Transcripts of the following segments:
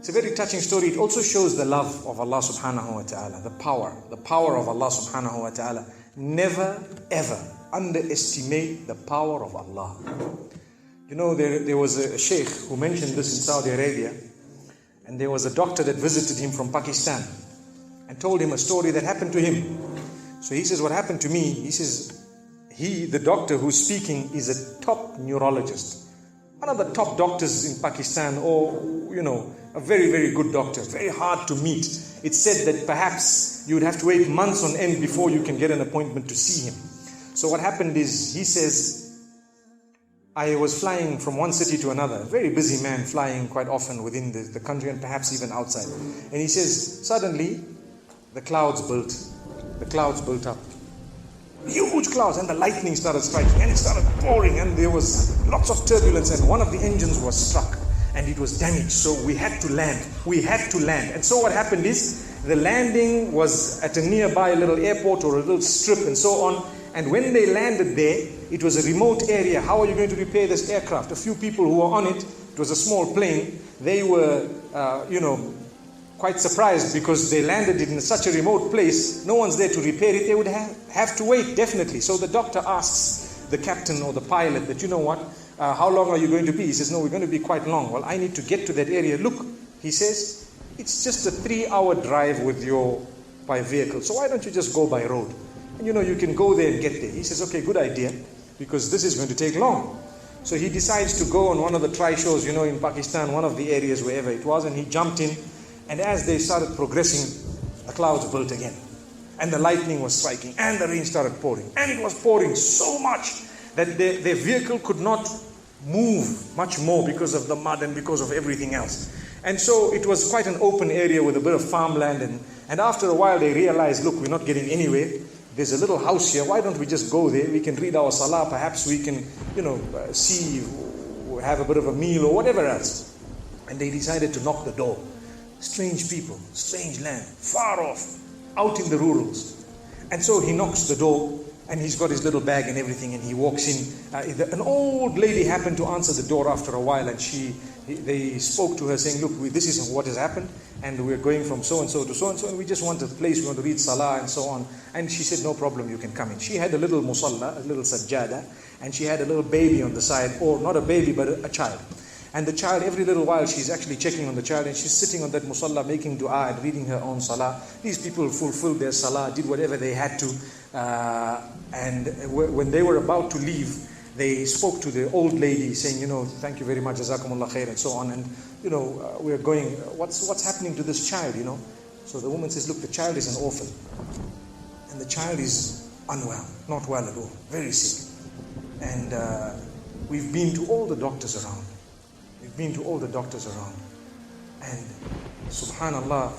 It's a very touching story. It also shows the love of Allah subhanahu wa ta'ala, the power of Allah subhanahu wa ta'ala. Never ever underestimate the power of Allah. You know, there was a sheikh who mentioned this in Saudi Arabia, and there was a doctor that visited him from Pakistan and told him a story that happened to him. So he says, what happened to me? He says, the doctor who's speaking is a top neurologist, one of the top doctors in Pakistan, or, you know, a very, very good doctor, very hard to meet. It's said that perhaps you would have to wait months on end before you can get an appointment to see him. So what happened is, he says, I was flying from one city to another, a very busy man, flying quite often within the country and perhaps even outside. And he says, suddenly the clouds built up. Huge clouds, and the lightning started striking, and it started pouring, and there was lots of turbulence, and one of the engines was struck and it was damaged. So we had to land. And so what happened is, the landing was at a nearby little airport or a little strip and so on. And when they landed there, it was a remote area. How are you going to repair this aircraft? A few people who were on it, it was a small plane, they were, quite surprised because they landed it in such a remote place. No one's there to repair it. They would have to wait, definitely. So the doctor asks the captain or the pilot that, you know what, how long are you going to be? He says, no, we're going to be quite long. Well, I need to get to that area. Look, he says, it's just a 3-hour drive by vehicle. So why don't you just go by road? And you know, you can go there and get there. He says, okay, good idea, because this is going to take long. So he decides to go on one of the tri-shows, you know, in Pakistan, one of the areas, wherever it was, and he jumped in. And as they started progressing, the clouds built again. And the lightning was striking, and the rain started pouring. And it was pouring so much that their vehicle could not move much more because of the mud and because of everything else. And so it was quite an open area with a bit of farmland. And after a while they realized, look, we're not getting anywhere. There's a little house here. Why don't we just go there? We can read our salah. Perhaps we can, see, have a bit of a meal or whatever else. And they decided to knock the door. Strange people, strange land, far off, out in the rurals. And so he knocks the door, and he's got his little bag and everything, and he walks in. An old lady happened to answer the door after a while, and they spoke to her saying, look, this is what has happened, and we're going from so-and-so to so-and-so, and we just want a place, we want to read salah and so on. And she said, no problem, you can come in. She had a little musalla, a little sajjada, and she had a little baby on the side, or not a baby, but a child. And the child, every little while, she's actually checking on the child, and she's sitting on that musalla, making dua and reading her own salah. These people fulfilled their salah, did whatever they had to. And when they were about to leave, they spoke to the old lady saying, thank you very much, jazakumullah khair, and so on. And, we're going, what's happening to this child, So the woman says, look, the child is an orphan. And the child is unwell, not well at all, very sick. And we've been to all the doctors around. And Subbhanallah,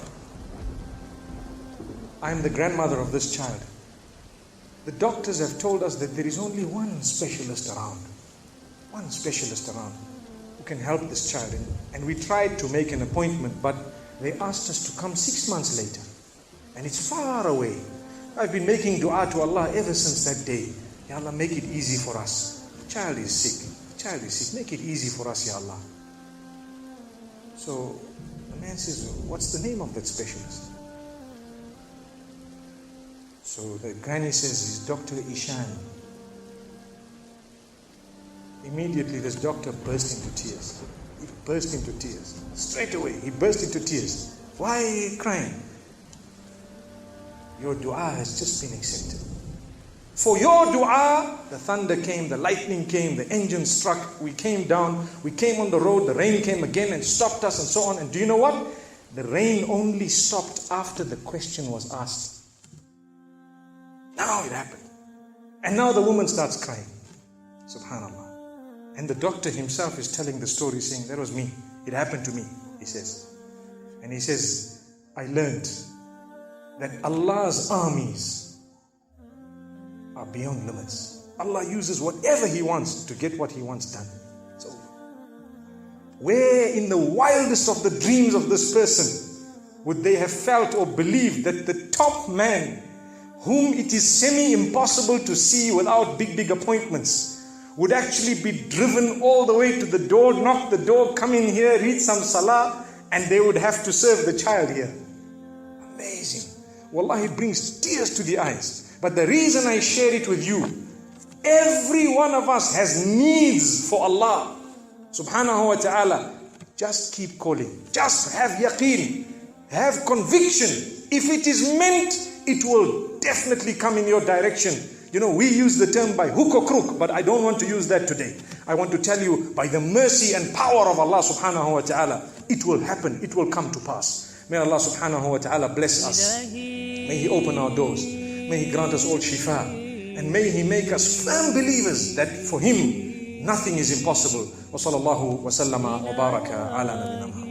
I'm the grandmother of this child. The doctors have told us that there is only one specialist around who can help this child. And we tried to make an appointment, but they asked us to come 6 months later. And it's far away. I've been making dua to Allah ever since that day. Ya Allah, make it easy for us. The child is sick. Make it easy for us, Ya Allah. So the man says, what's the name of that specialist? So the granny says, he's Dr. Ishan. Immediately this doctor burst into tears. He burst into tears. Straight away, he burst into tears. Why are you crying? Your dua has just been accepted. For your dua, the thunder came, the lightning came, the engine struck, we came down, we came on the road, the rain came again and stopped us and so on. And do you know what? The rain only stopped after the question was asked. Now it happened. And now the woman starts crying. Subhanallah. And the doctor himself is telling the story, saying, that was me. It happened to me, he says. And he says, I learned that Allah's armies are beyond limits. Allah uses whatever He wants to get what He wants done. So, where in the wildest of the dreams of this person would they have felt or believed that the top man, whom it is semi-impossible to see without big appointments, would actually be driven all the way to the door, knock the door, come in here, read some salah, and they would have to serve the child here. Amazing. Wallahi, it brings tears to the eyes. But the reason I share it with you, every one of us has needs for Allah subhanahu wa ta'ala. Just keep calling. Just have yaqeen. Have conviction. If it is meant, it will definitely come in your direction. You know, we use the term by hook or crook, but I don't want to use that today. I want to tell you, by the mercy and power of Allah subhanahu wa ta'ala, it will happen. It will come to pass. May Allah subhanahu wa ta'ala bless us. May He open our doors. May He grant us all shifa. And may He make us firm believers that for Him, nothing is impossible. Wa sallallahu wa sallama wa baraka ala nabina Muhammad.